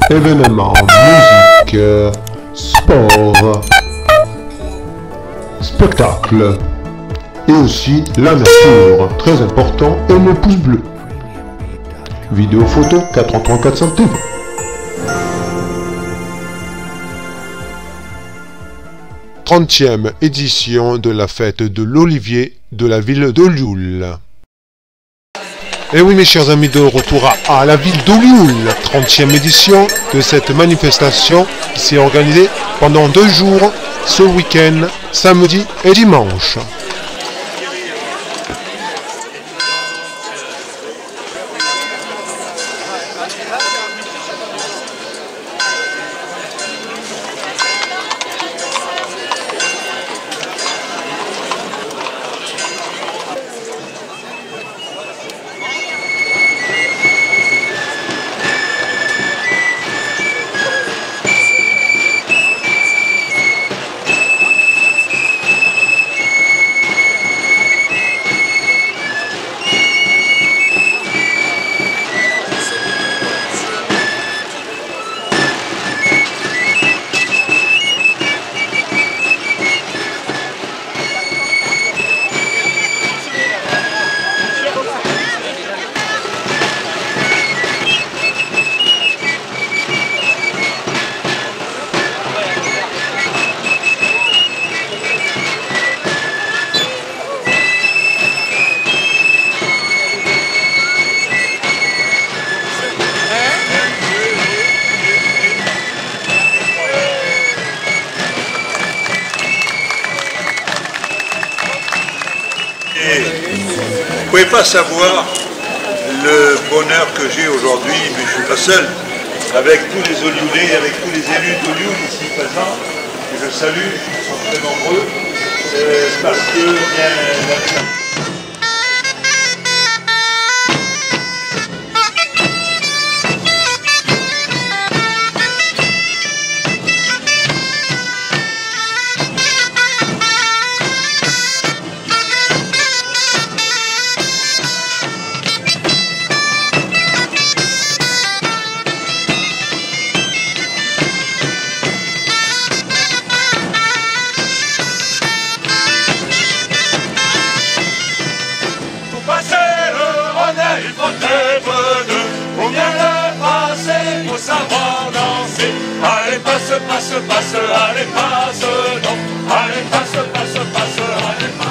Événements, musique, sport, spectacle et aussi la nature, très important, et le pouce bleu. Vidéo photo 433 400 TV. Trentième édition de la fête de l'Olivier de la ville d'Olioul. Et oui mes chers amis, de retour à la ville d'Olioul, 30e édition de cette manifestation qui s'est organisée pendant 2 jours, ce week-end, samedi et dimanche. Vous ne pouvez pas savoir le bonheur que j'ai aujourd'hui, mais je ne suis pas seul, avec tous les Olioulais, avec tous les élus d'Olioul ici présents, que je salue, ils sont très nombreux, parce que il faut être deux, pour bien le passer, faut savoir danser. Allez, passe, passe, passe, allez, passe, non. Allez, passe, passe, passe, allez, passe.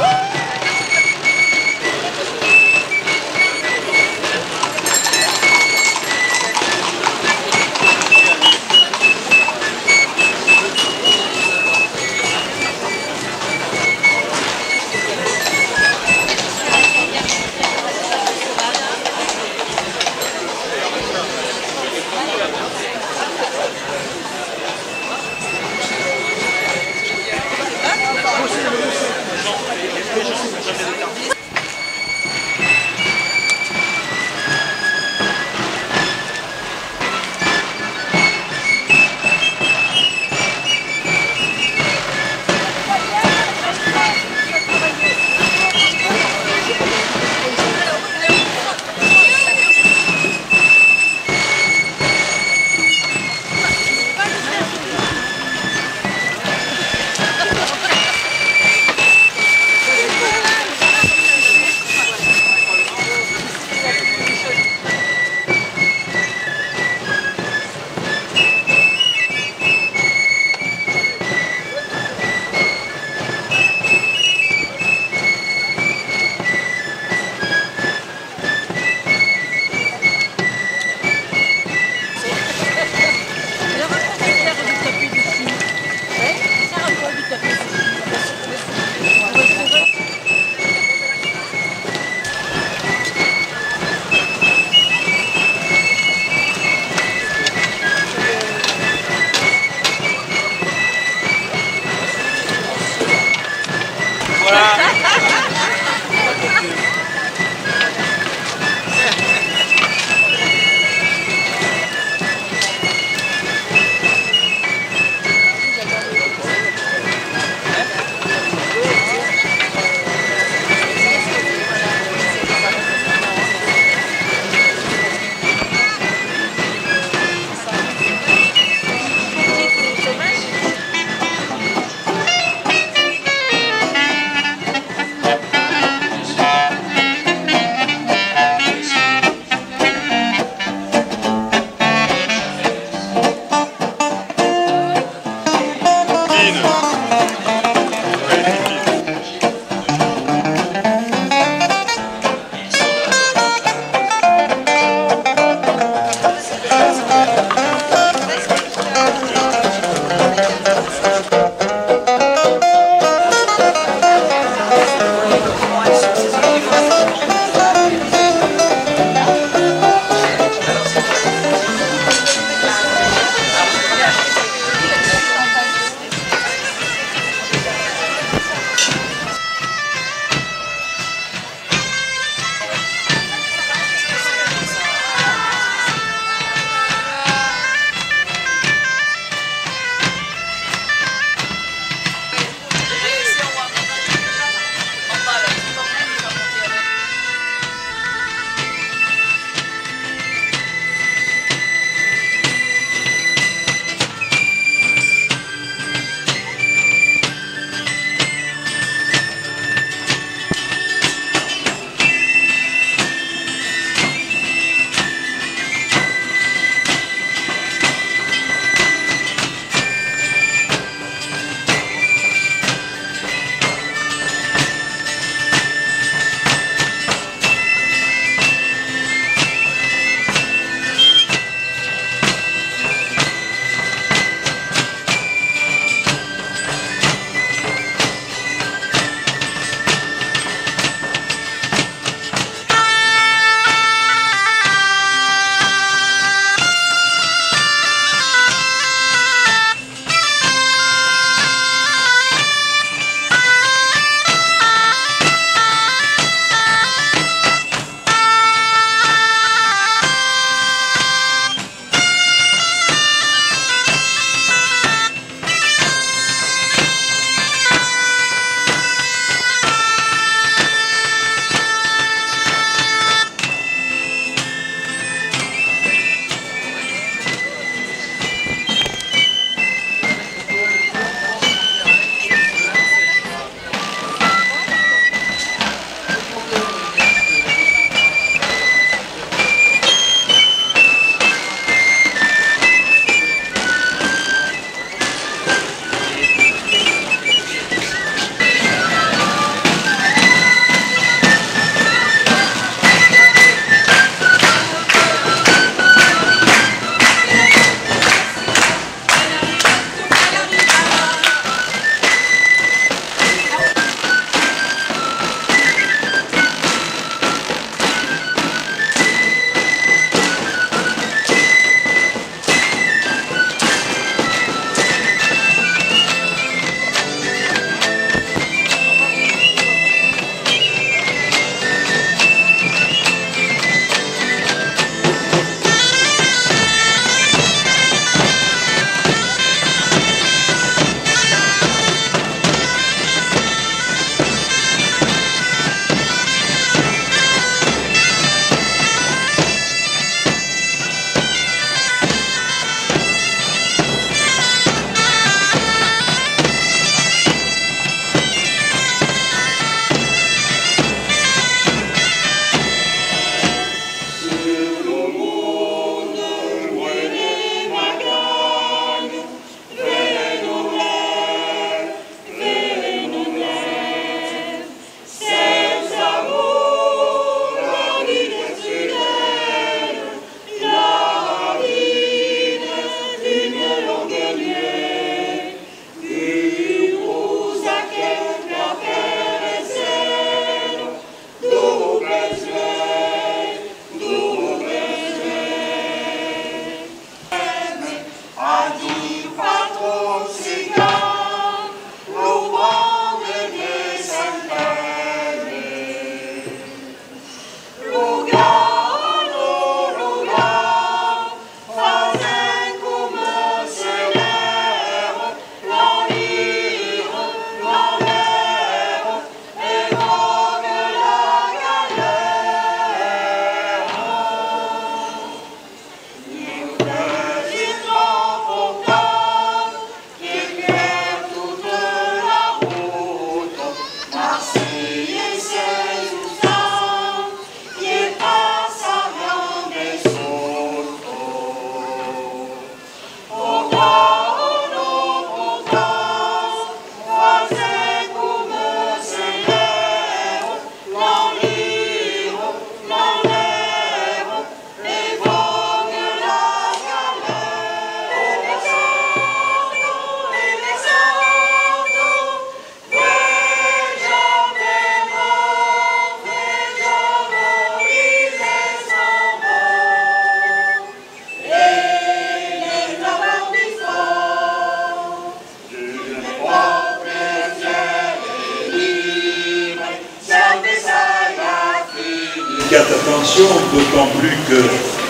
d'autant plus que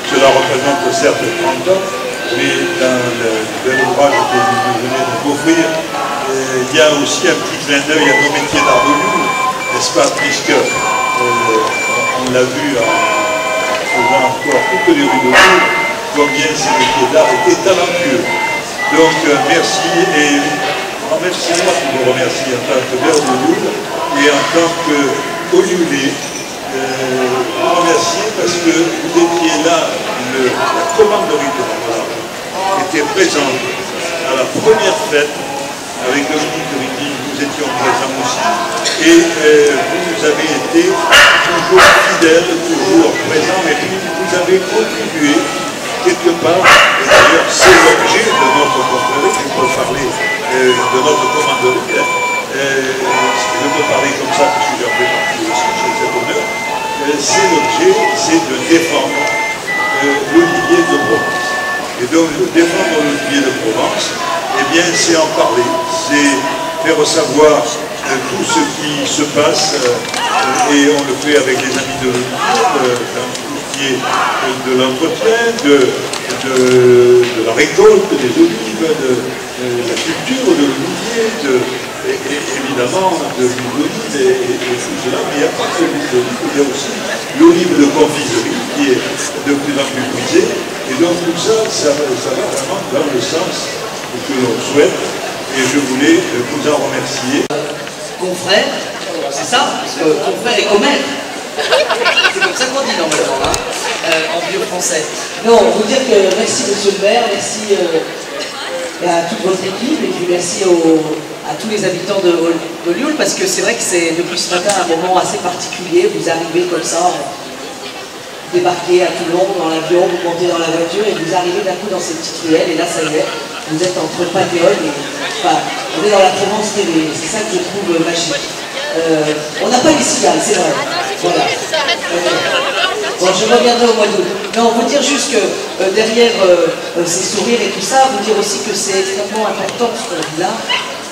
cela représente certes 30 ans, mais dans le bel ouvrage que vous venez de m'offrir, il y a aussi un petit clin d'œil à nos métiers d'art de Lyoul, n'est-ce pas, puisque on l'a vu en faisant encore toutes les rues de Lyoul, combien ces métiers d'art étaient talentueux. Donc merci, et c'est moi qui vous remercie en tant que maire de Lyoul et en tant qu'Olioulais. Vous remercier parce que vous étiez là, la commanderie de l'art était présente à la première fête avec Dominique Ricky, nous étions présents aussi, et vous avez été toujours fidèle, toujours présent, et puis vous avez contribué quelque part, et d'ailleurs c'est l'objet de notre confrérie, on peut parler de notre commanderie, je peux parler comme ça parce que j'ai fait partie aussi, j'ai cet honneur, c'est l'objet, c'est de défendre l'Olivier de Provence. Et donc défendre l'Olivier de Provence, eh bien c'est en parler, c'est faire savoir tout ce qui se passe, et on le fait avec les amis de l'Olivier, dans tout ce qui est de l'entretien, de la récolte des olives, de la culture de l'olivier, et évidemment de l'huile d'olive et tout cela, mais il n'y a pas que l'huile d'olive, il y a aussi l'olive de confiserie qui est de plus en plus prisée, et donc tout ça, ça va vraiment dans le sens que l'on souhaite, et je voulais vous en remercier. Confrère, c'est ça, parce que confrère et commaire. C'est comme ça qu'on dit normalement, en vieux français. Non, vous dire que merci monsieur le maire, merci à toute votre équipe, et puis merci à tous les habitants de Lyoul, parce que c'est vrai que c'est depuis ce matin un moment assez particulier. Vous arrivez comme ça, vous débarquez à Toulon dans l'avion, vous montez dans la voiture et vous arrivez d'un coup dans ces petites ruelles, et là ça y est, vous êtes entre Panthéon et... Enfin, on est dans la Provence télé, c'est ça que je trouve magique. On n'a pas les cigales, c'est vrai. Voilà. Bon, je reviendrai au mois d'août. Non, vous dire juste que derrière ces sourires et tout ça, vous dire aussi que c'est extrêmement important ce qu'on dit là,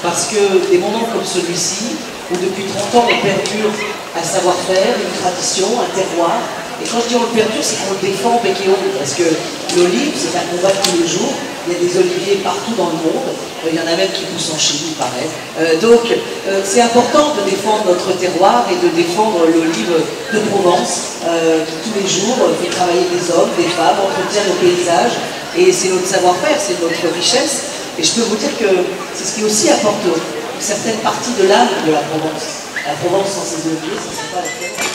parce que des moments comme celui-ci, où depuis 30 ans on perdure un savoir-faire, une tradition, un terroir, et quand je dis on le perdure, c'est qu'on le défend bec et ongles, parce que l'olive, c'est un combat de tous les jours. Il y a des oliviers partout dans le monde, il y en a même qui poussent en Chine, il paraît. Donc c'est important de défendre notre terroir et de défendre l'olive de Provence, qui tous les jours fait travailler des hommes, des femmes, entretient nos paysages, et c'est notre savoir-faire, c'est notre richesse. Et je peux vous dire que c'est ce qui aussi apporte une certaine partie de l'âme de la Provence. La Provence sans ses oliviers, ça ne serait pas la Provence.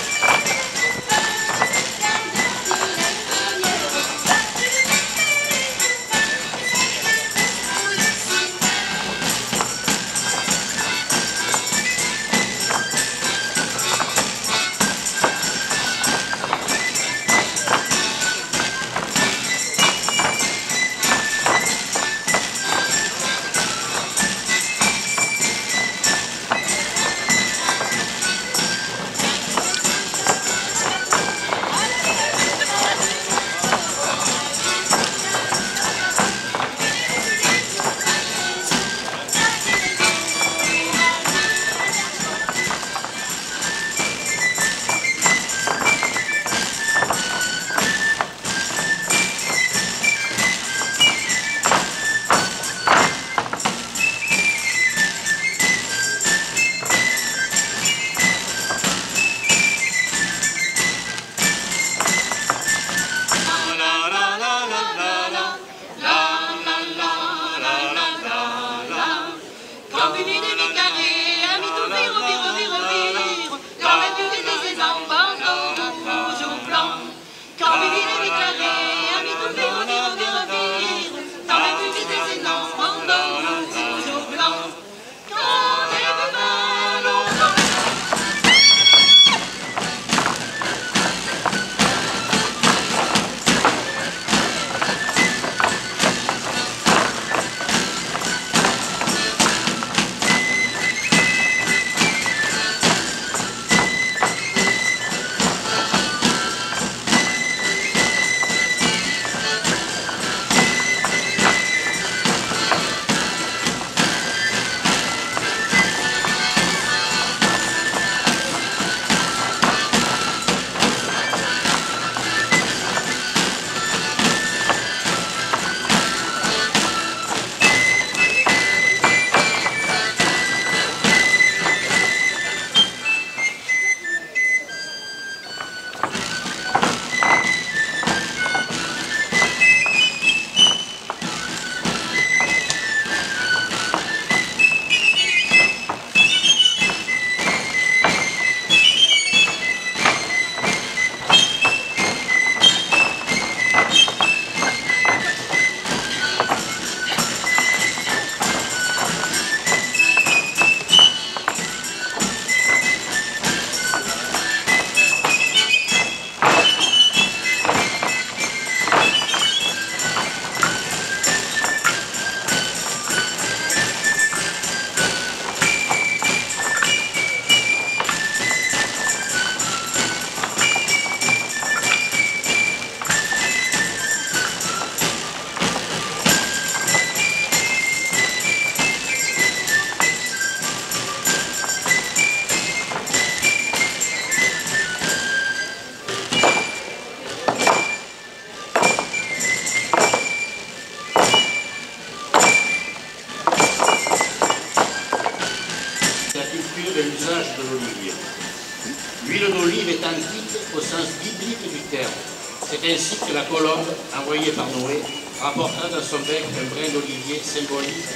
C'est ainsi que la colombe, envoyée par Noé, rapporta dans son bec un brin d'olivier symbolique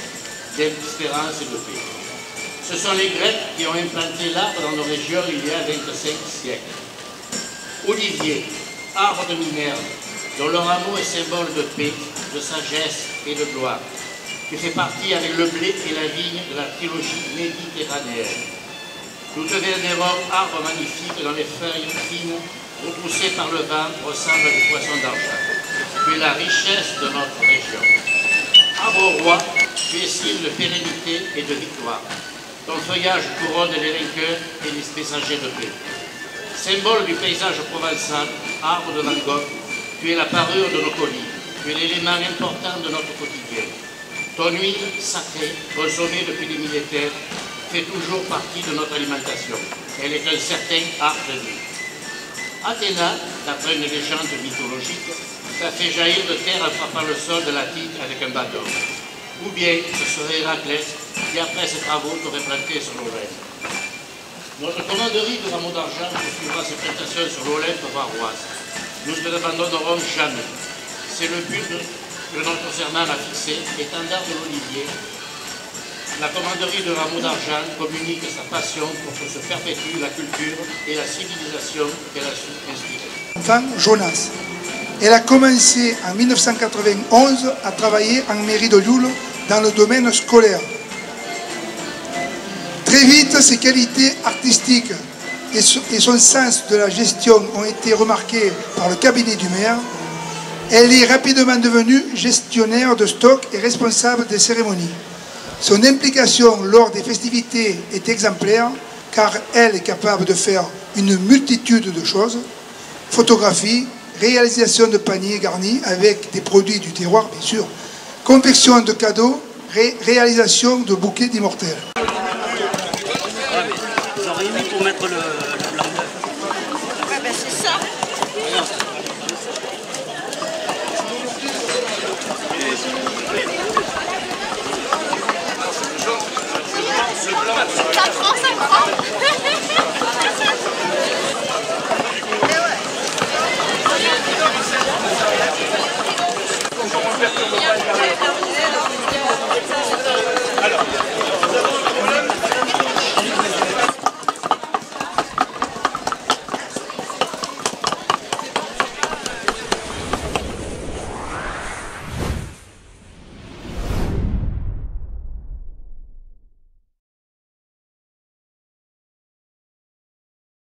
d'espérance et de paix. Ce sont les Grecs qui ont implanté l'arbre dans nos régions il y a 25 siècles. Olivier, arbre de Minerve, dont le rameau est symbole de paix, de sagesse et de gloire, qui fait partie avec le blé et la vigne de la trilogie méditerranéenne. Nous te verrons arbres magnifiques dont les feuilles fines, repoussées par le vent, ressemblent à des poissons d'argent. Tu es la richesse de notre région. Arbre roi, tu es signe de pérennité et de victoire. Ton feuillage couronne les vainqueurs et les messagers de paix. Symbole du paysage provençal, arbre de Van Gogh, tu es la parure de nos colis. Tu es l'élément important de notre quotidien. Ton huile sacrée, consommée depuis des millénaires, fait toujours partie de notre alimentation. Elle est un certain art de vie. Athéna, d'après une légende mythologique, t'a fait jaillir de terre en frappant le sol de l'Attique avec un bâton. Ou bien ce serait Héraclès qui, après ses travaux, t'aurait planté sur l'Olympe. Notre commanderie de rameaux d'argent poursuivra ses plantations sur l'Olympe varoise. Nous ne l'abandonnerons jamais. C'est le but que notre serment a fixé, étendard de l'Olivier. La commanderie de rameaux d'argent communique sa passion pour que se perpétue la culture et la civilisation qu'elle a su inspirer. Enfant Jonas. Elle a commencé en 1991 à travailler en mairie de Lioul dans le domaine scolaire. Très vite, ses qualités artistiques et son sens de la gestion ont été remarqués par le cabinet du maire. Elle est rapidement devenue gestionnaire de stock et responsable des cérémonies. Son implication lors des festivités est exemplaire car elle est capable de faire une multitude de choses. Photographie, réalisation de paniers garnis avec des produits du terroir bien sûr, confection de cadeaux, réalisation de bouquets d'immortels. J'aurais aimé pour mettre le...